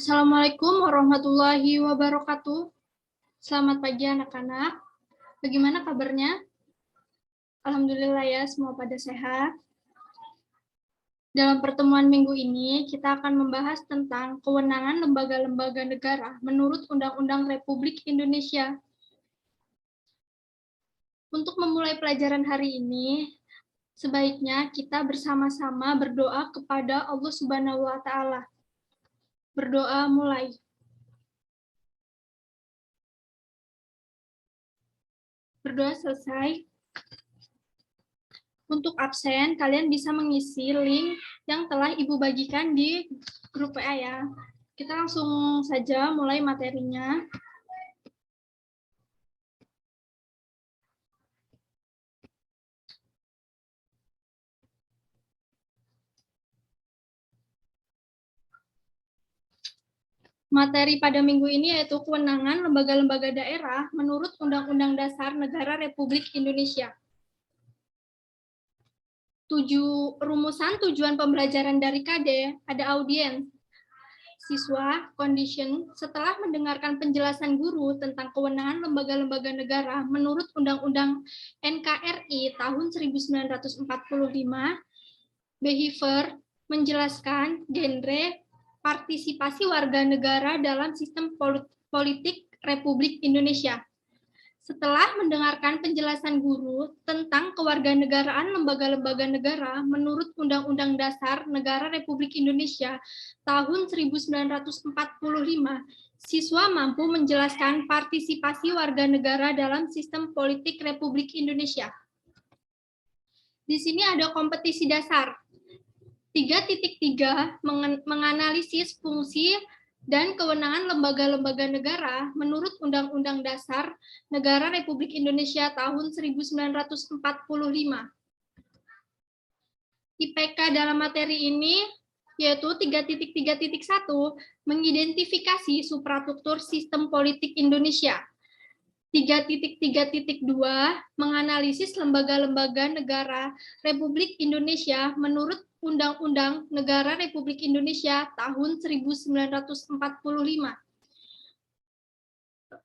Assalamualaikum warahmatullahi wabarakatuh. Selamat pagi anak-anak. Bagaimana kabarnya? Alhamdulillah ya, semua pada sehat. Dalam pertemuan minggu ini, kita akan membahas tentang kewenangan lembaga-lembaga negara menurut Undang-Undang Republik Indonesia. Untuk memulai pelajaran hari ini, sebaiknya kita bersama-sama berdoa kepada Allah Subhanahu wa Ta'ala. Berdoa mulai. Berdoa selesai. Untuk absen, kalian bisa mengisi link yang telah Ibu bagikan di grup WA ya. Kita langsung saja mulai materinya. Materi pada minggu ini yaitu kewenangan lembaga-lembaga daerah menurut Undang-Undang Dasar Negara Republik Indonesia. Rumusan tujuan pembelajaran dari KD ada audiens. Siswa, condition, setelah mendengarkan penjelasan guru tentang kewenangan lembaga-lembaga negara menurut Undang-Undang NKRI tahun 1945, behavior menjelaskan genre partisipasi warga negara dalam sistem politik Republik Indonesia. Setelah mendengarkan penjelasan guru tentang kewarganegaraan lembaga-lembaga negara menurut Undang-Undang Dasar Negara Republik Indonesia tahun 1945, siswa mampu menjelaskan partisipasi warga negara dalam sistem politik Republik Indonesia. Di sini ada kompetisi dasar. 3.3 menganalisis fungsi dan kewenangan lembaga-lembaga negara menurut Undang-Undang Dasar Negara Republik Indonesia tahun 1945. IPK dalam materi ini yaitu 3.3.1 mengidentifikasi suprastruktur sistem politik Indonesia. 3.3.2 menganalisis lembaga-lembaga negara Republik Indonesia menurut Undang-Undang Negara Republik Indonesia tahun 1945.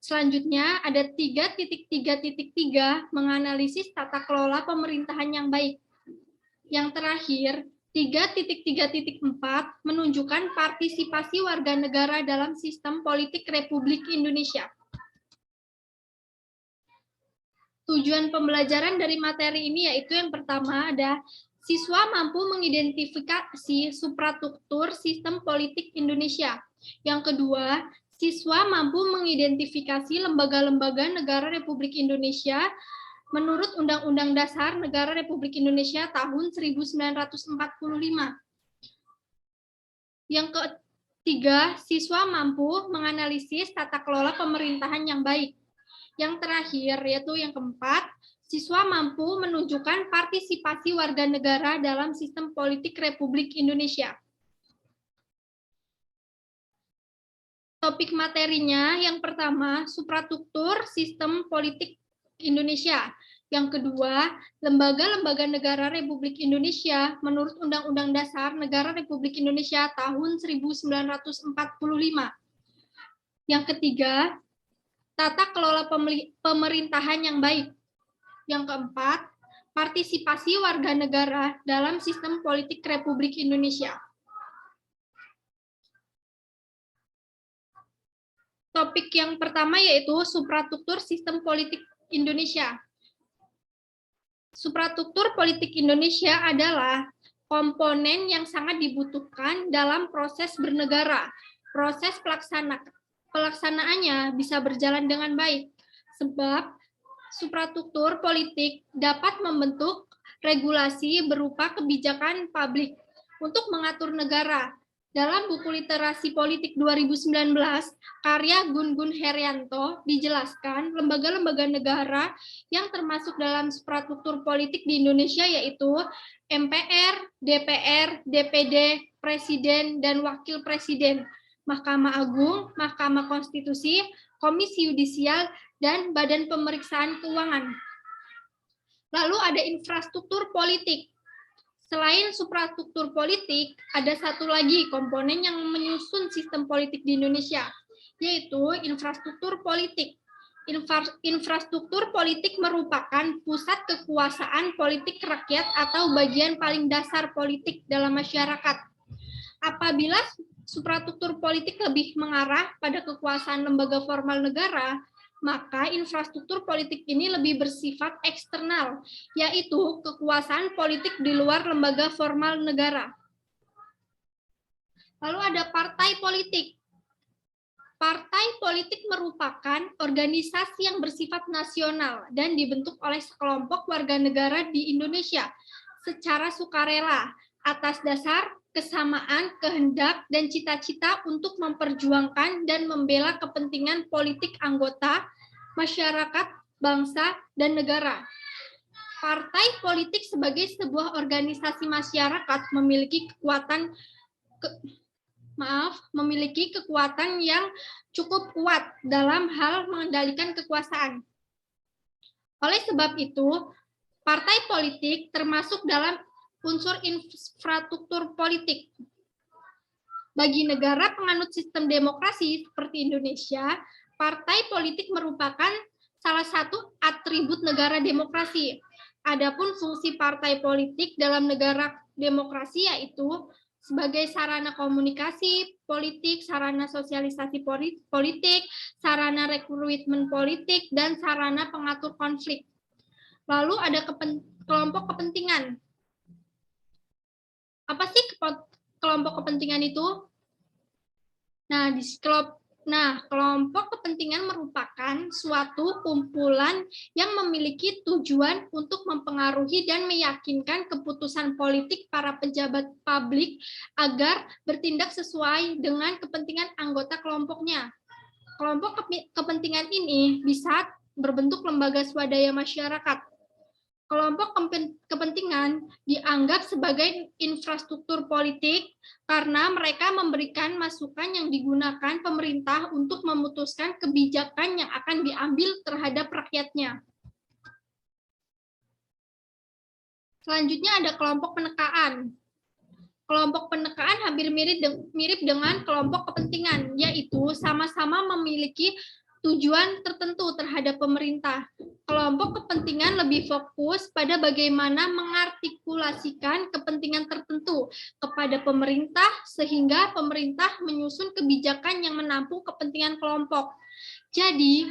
Selanjutnya ada 3.3.3 menganalisis tata kelola pemerintahan yang baik. Yang terakhir 3.3.4 menunjukkan partisipasi warga negara dalam sistem politik Republik Indonesia. Tujuan pembelajaran dari materi ini yaitu yang pertama ada siswa mampu mengidentifikasi suprastruktur sistem politik Indonesia. Yang kedua, siswa mampu mengidentifikasi lembaga-lembaga negara Republik Indonesia menurut Undang-Undang Dasar Negara Republik Indonesia tahun 1945. Yang ketiga, siswa mampu menganalisis tata kelola pemerintahan yang baik. Yang terakhir, yaitu yang keempat, siswa mampu menunjukkan partisipasi warga negara dalam sistem politik Republik Indonesia. Topik materinya yang pertama, suprastruktur sistem politik Indonesia. Yang kedua, lembaga-lembaga negara Republik Indonesia menurut Undang-Undang Dasar Negara Republik Indonesia tahun 1945. Yang ketiga, tata kelola pemerintahan yang baik. Yang keempat, partisipasi warga negara dalam sistem politik Republik Indonesia. Topik yang pertama yaitu suprastruktur sistem politik Indonesia. Suprastruktur politik Indonesia adalah komponen yang sangat dibutuhkan dalam proses bernegara. Proses pelaksanaannya bisa berjalan dengan baik, sebab suprastruktur politik dapat membentuk regulasi berupa kebijakan publik untuk mengatur negara. Dalam buku literasi politik 2019, karya Gun-Gun Herianto dijelaskan lembaga-lembaga negara yang termasuk dalam suprastruktur politik di Indonesia yaitu MPR, DPR, DPD, Presiden, dan Wakil Presiden, Mahkamah Agung, Mahkamah Konstitusi, Komisi Yudisial, dan Badan Pemeriksaan Keuangan. Lalu ada infrastruktur politik. Selain suprastruktur politik, ada satu lagi komponen yang menyusun sistem politik di Indonesia, yaitu infrastruktur politik. Infrastruktur politik merupakan pusat kekuasaan politik rakyat atau bagian paling dasar politik dalam masyarakat. Apabila suprastruktur politik lebih mengarah pada kekuasaan lembaga formal negara, maka infrastruktur politik ini lebih bersifat eksternal, yaitu kekuasaan politik di luar lembaga formal negara. Lalu ada partai politik. Partai politik merupakan organisasi yang bersifat nasional dan dibentuk oleh sekelompok warga negara di Indonesia secara sukarela atas dasar kesamaan kehendak dan cita-cita untuk memperjuangkan dan membela kepentingan politik anggota, masyarakat, bangsa, dan negara. Partai politik sebagai sebuah organisasi masyarakat memiliki kekuatan yang cukup kuat dalam hal mengendalikan kekuasaan. Oleh sebab itu, partai politik termasuk dalam unsur infrastruktur politik. Bagi negara penganut sistem demokrasi seperti Indonesia, partai politik merupakan salah satu atribut negara demokrasi. Adapun fungsi partai politik dalam negara demokrasi yaitu sebagai sarana komunikasi politik, sarana sosialisasi politik, sarana rekrutmen politik, dan sarana pengatur konflik. Lalu ada kelompok kepentingan. Apa sih kelompok kepentingan itu? Kelompok kepentingan merupakan suatu kumpulan yang memiliki tujuan untuk mempengaruhi dan meyakinkan keputusan politik para pejabat publik agar bertindak sesuai dengan kepentingan anggota kelompoknya. Kelompok kepentingan ini bisa berbentuk lembaga swadaya masyarakat. Kelompok kepentingan dianggap sebagai infrastruktur politik karena mereka memberikan masukan yang digunakan pemerintah untuk memutuskan kebijakan yang akan diambil terhadap rakyatnya. Selanjutnya ada kelompok penekaan. Kelompok penekaan hampir mirip dengan kelompok kepentingan, yaitu sama-sama memiliki tujuan tertentu terhadap pemerintah. Kelompok kepentingan lebih fokus pada bagaimana mengartikulasikan kepentingan tertentu kepada pemerintah sehingga pemerintah menyusun kebijakan yang menampung kepentingan kelompok. Jadi,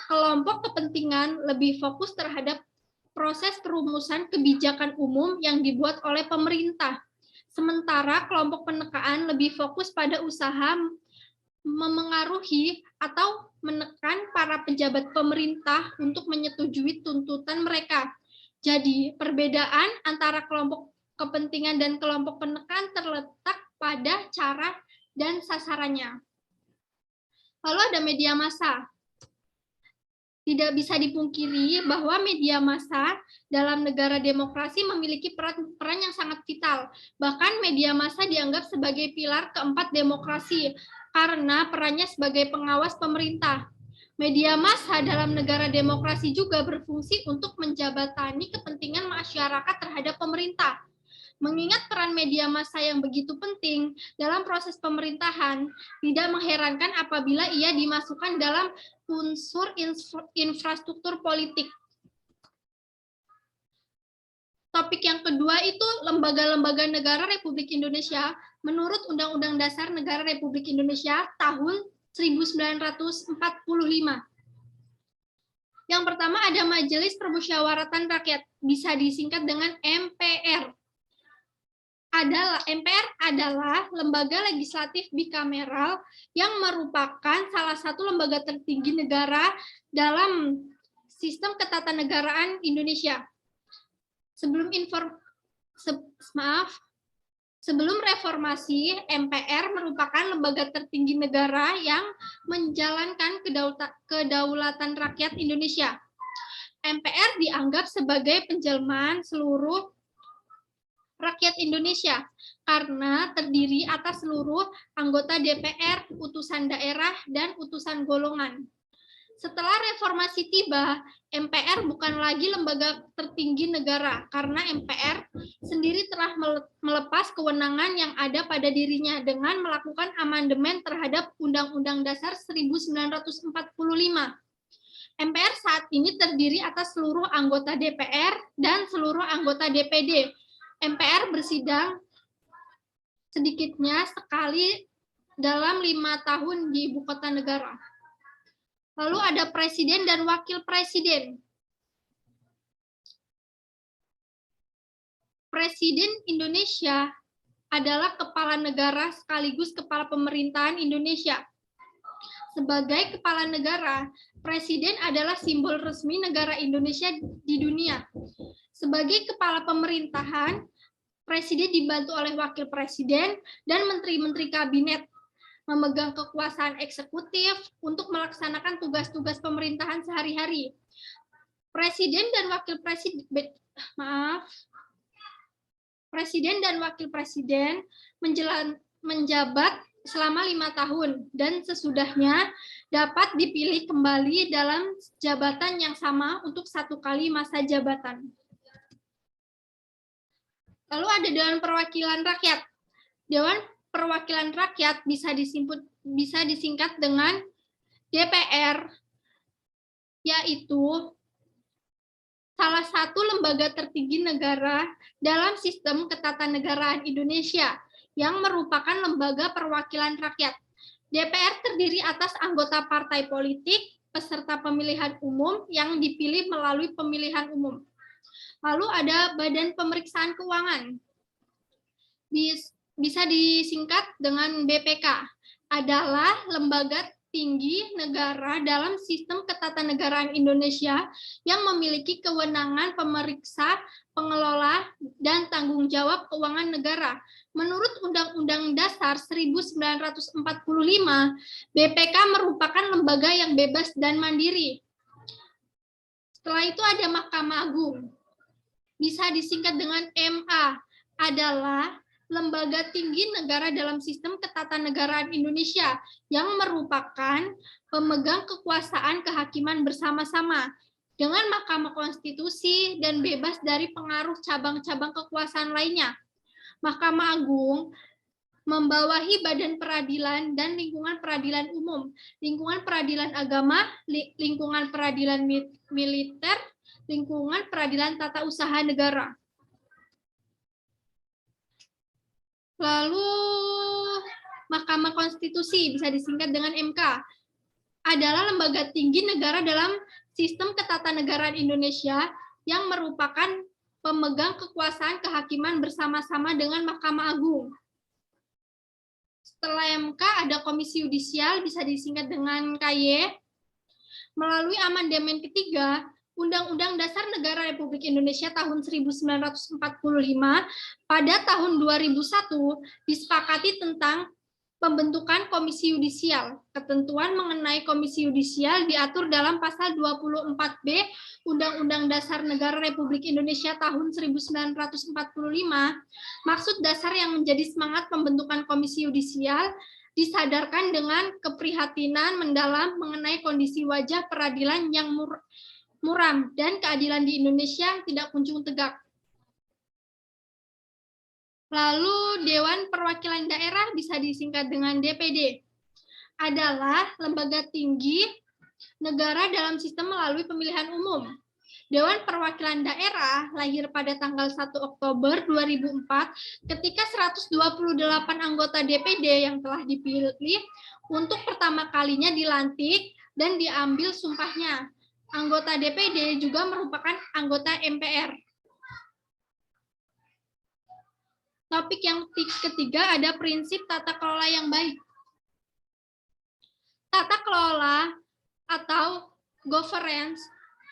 kelompok kepentingan lebih fokus terhadap proses perumusan kebijakan umum yang dibuat oleh pemerintah. Sementara kelompok penekaan lebih fokus pada usaha memengaruhi atau menekan para pejabat pemerintah untuk menyetujui tuntutan mereka. Jadi, perbedaan antara kelompok kepentingan dan kelompok penekan terletak pada cara dan sasarannya. Lalu ada media massa. Tidak bisa dipungkiri bahwa media massa dalam negara demokrasi memiliki peran yang sangat vital. Bahkan media massa dianggap sebagai pilar keempat demokrasi karena perannya sebagai pengawas pemerintah. Media massa dalam negara demokrasi juga berfungsi untuk menjabatani kepentingan masyarakat terhadap pemerintah. Mengingat peran media massa yang begitu penting dalam proses pemerintahan, tidak mengherankan apabila ia dimasukkan dalam unsur infrastruktur politik. Topik yang kedua itu lembaga-lembaga negara Republik Indonesia menurut Undang-Undang Dasar Negara Republik Indonesia tahun 1945. Yang pertama ada Majelis Permusyawaratan Rakyat, bisa disingkat dengan MPR. MPR adalah lembaga legislatif bikameral yang merupakan salah satu lembaga tertinggi negara dalam sistem ketatanegaraan Indonesia. Sebelum reformasi, MPR merupakan lembaga tertinggi negara yang menjalankan kedaulatan rakyat Indonesia. MPR dianggap sebagai penjelmaan seluruh rakyat Indonesia karena terdiri atas seluruh anggota DPR, utusan daerah, dan utusan golongan. Setelah reformasi tiba, MPR bukan lagi lembaga tertinggi negara karena MPR sendiri telah melepas kewenangan yang ada pada dirinya dengan melakukan amandemen terhadap Undang-Undang Dasar 1945. MPR saat ini terdiri atas seluruh anggota DPR dan seluruh anggota DPD. MPR bersidang sedikitnya sekali dalam 5 tahun di ibu kota negara. Lalu ada presiden dan wakil presiden. Presiden Indonesia adalah kepala negara sekaligus kepala pemerintahan Indonesia. Sebagai kepala negara, presiden adalah simbol resmi negara Indonesia di dunia. Sebagai kepala pemerintahan, presiden dibantu oleh wakil presiden dan menteri-menteri kabinet, memegang kekuasaan eksekutif untuk melaksanakan tugas-tugas pemerintahan sehari-hari. Presiden dan wakil presiden menjabat selama 5 tahun dan sesudahnya dapat dipilih kembali dalam jabatan yang sama untuk 1 kali masa jabatan. Lalu ada Dewan Perwakilan Rakyat. Dewan Perwakilan Rakyat bisa disingkat dengan DPR, yaitu salah satu lembaga tertinggi negara dalam sistem ketatanegaraan Indonesia yang merupakan lembaga perwakilan rakyat. DPR terdiri atas anggota partai politik, peserta pemilihan umum yang dipilih melalui pemilihan umum. Lalu ada Badan Pemeriksaan Keuangan. Bisa disingkat dengan BPK, adalah lembaga tinggi negara dalam sistem ketatanegaraan Indonesia yang memiliki kewenangan pemeriksa, pengelola, dan tanggung jawab keuangan negara. Menurut Undang-Undang Dasar 1945, BPK merupakan lembaga yang bebas dan mandiri. Setelah itu ada Mahkamah Agung. Bisa disingkat dengan MA, adalah lembaga tinggi negara dalam sistem ketatanegaraan Indonesia yang merupakan pemegang kekuasaan kehakiman bersama-sama dengan Mahkamah Konstitusi dan bebas dari pengaruh cabang-cabang kekuasaan lainnya. Mahkamah Agung membawahi Badan Peradilan dan Lingkungan Peradilan Umum, Lingkungan Peradilan Agama, Lingkungan Peradilan Militer, Lingkungan Peradilan Tata Usaha Negara. Lalu Mahkamah Konstitusi, bisa disingkat dengan MK, adalah lembaga tinggi negara dalam sistem ketatanegaraan Indonesia yang merupakan pemegang kekuasaan kehakiman bersama-sama dengan Mahkamah Agung. Setelah MK ada Komisi Yudisial, bisa disingkat dengan KY. Melalui amandemen ketiga, Undang-Undang Dasar Negara Republik Indonesia tahun 1945 pada tahun 2001 disepakati tentang pembentukan Komisi Yudisial. Ketentuan mengenai Komisi Yudisial diatur dalam pasal 24B Undang-Undang Dasar Negara Republik Indonesia tahun 1945. Maksud dasar yang menjadi semangat pembentukan Komisi Yudisial disadarkan dengan keprihatinan mendalam mengenai kondisi wajah peradilan yang muram dan keadilan di Indonesia tidak kunjung tegak. Lalu Dewan Perwakilan Daerah, bisa disingkat dengan DPD, adalah lembaga tinggi negara dalam sistem melalui pemilihan umum. Dewan Perwakilan Daerah lahir pada tanggal 1 Oktober 2004 ketika 128 anggota DPD yang telah dipilih untuk pertama kalinya dilantik dan diambil sumpahnya. Anggota DPD juga merupakan anggota MPR. Topik yang ketiga ada prinsip tata kelola yang baik. Tata kelola atau governance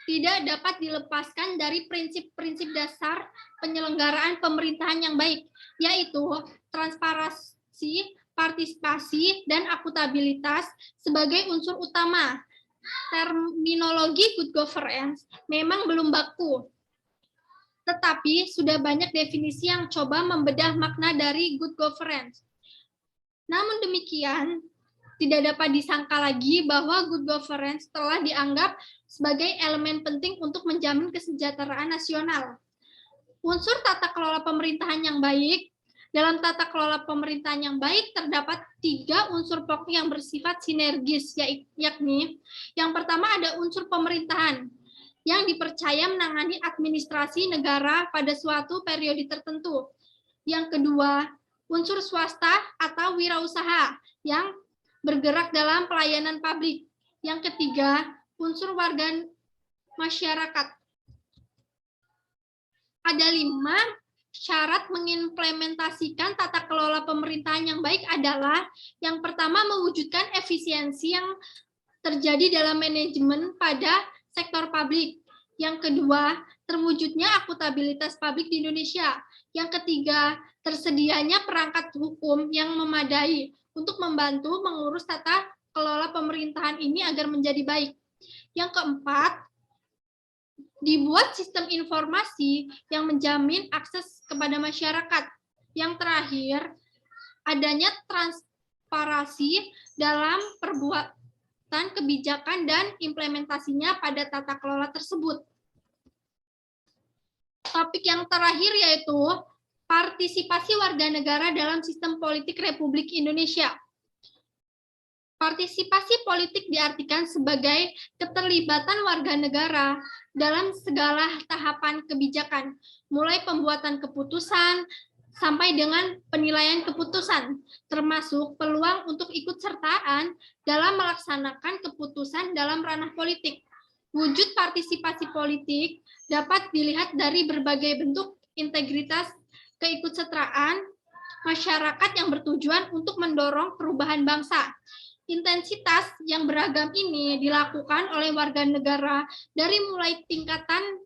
tidak dapat dilepaskan dari prinsip-prinsip dasar penyelenggaraan pemerintahan yang baik, yaitu transparansi, partisipasi, dan akuntabilitas sebagai unsur utama. Terminologi good governance memang belum baku, tetapi sudah banyak definisi yang coba membedah makna dari good governance. Namun demikian, tidak dapat disangka lagi bahwa good governance telah dianggap sebagai elemen penting untuk menjamin kesejahteraan nasional. Unsur tata kelola pemerintahan yang baik. Dalam tata kelola pemerintahan yang baik terdapat 3 unsur pokok yang bersifat sinergis, yakni yang pertama ada unsur pemerintahan yang dipercaya menangani administrasi negara pada suatu periode tertentu. Yang kedua, unsur swasta atau wirausaha yang bergerak dalam pelayanan publik. Yang ketiga, unsur warga masyarakat. Ada 5 syarat mengimplementasikan tata kelola pemerintahan yang baik adalah yang pertama mewujudkan efisiensi yang terjadi dalam manajemen pada sektor publik. Yang kedua, terwujudnya akuntabilitas publik di Indonesia. Yang ketiga, tersedianya perangkat hukum yang memadai untuk membantu mengurus tata kelola pemerintahan ini agar menjadi baik. Yang keempat, dibuat sistem informasi yang menjamin akses kepada masyarakat. Yang terakhir, adanya transparansi dalam perbuatan kebijakan dan implementasinya pada tata kelola tersebut. Topik yang terakhir yaitu partisipasi warga negara dalam sistem politik Republik Indonesia. Partisipasi politik diartikan sebagai keterlibatan warga negara dalam segala tahapan kebijakan, mulai pembuatan keputusan sampai dengan penilaian keputusan, termasuk peluang untuk ikut sertaan dalam melaksanakan keputusan dalam ranah politik. Wujud partisipasi politik dapat dilihat dari berbagai bentuk integritas keikutsertaan masyarakat yang bertujuan untuk mendorong perubahan bangsa. Intensitas yang beragam ini dilakukan oleh warga negara dari mulai tingkatan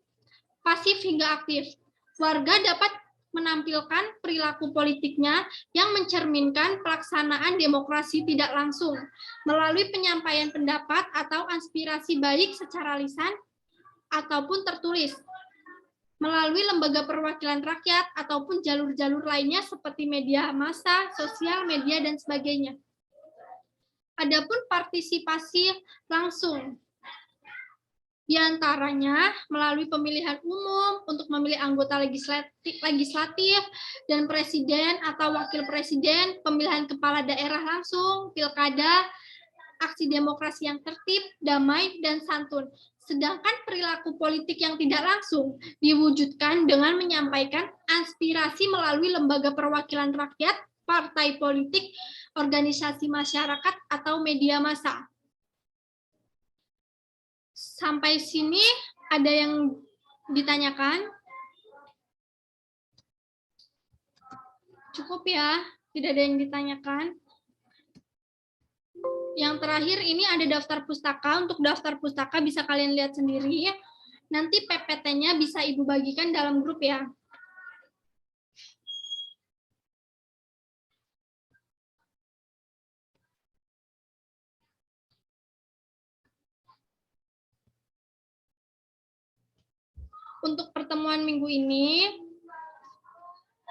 pasif hingga aktif. Warga dapat menampilkan perilaku politiknya yang mencerminkan pelaksanaan demokrasi tidak langsung melalui penyampaian pendapat atau aspirasi baik secara lisan ataupun tertulis, melalui lembaga perwakilan rakyat ataupun jalur-jalur lainnya seperti media massa, sosial media, dan sebagainya. Adapun partisipasi langsung, diantaranya melalui pemilihan umum untuk memilih anggota legislatif dan presiden atau wakil presiden, pemilihan kepala daerah langsung, pilkada, aksi demokrasi yang tertib, damai, dan santun. Sedangkan perilaku politik yang tidak langsung diwujudkan dengan menyampaikan aspirasi melalui lembaga perwakilan rakyat, partai politik, organisasi masyarakat, atau media massa. Sampai sini ada yang ditanyakan? Cukup ya, tidak ada yang ditanyakan. Yang terakhir ini ada daftar pustaka. Untuk daftar pustaka bisa kalian lihat sendiri. Nanti PPT-nya bisa Ibu bagikan dalam grup ya. Untuk pertemuan minggu ini,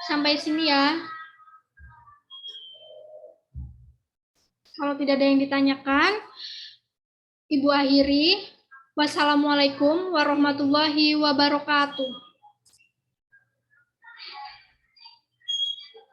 sampai sini ya. Kalau tidak ada yang ditanyakan, Ibu akhiri. Wassalamualaikum warahmatullahi wabarakatuh.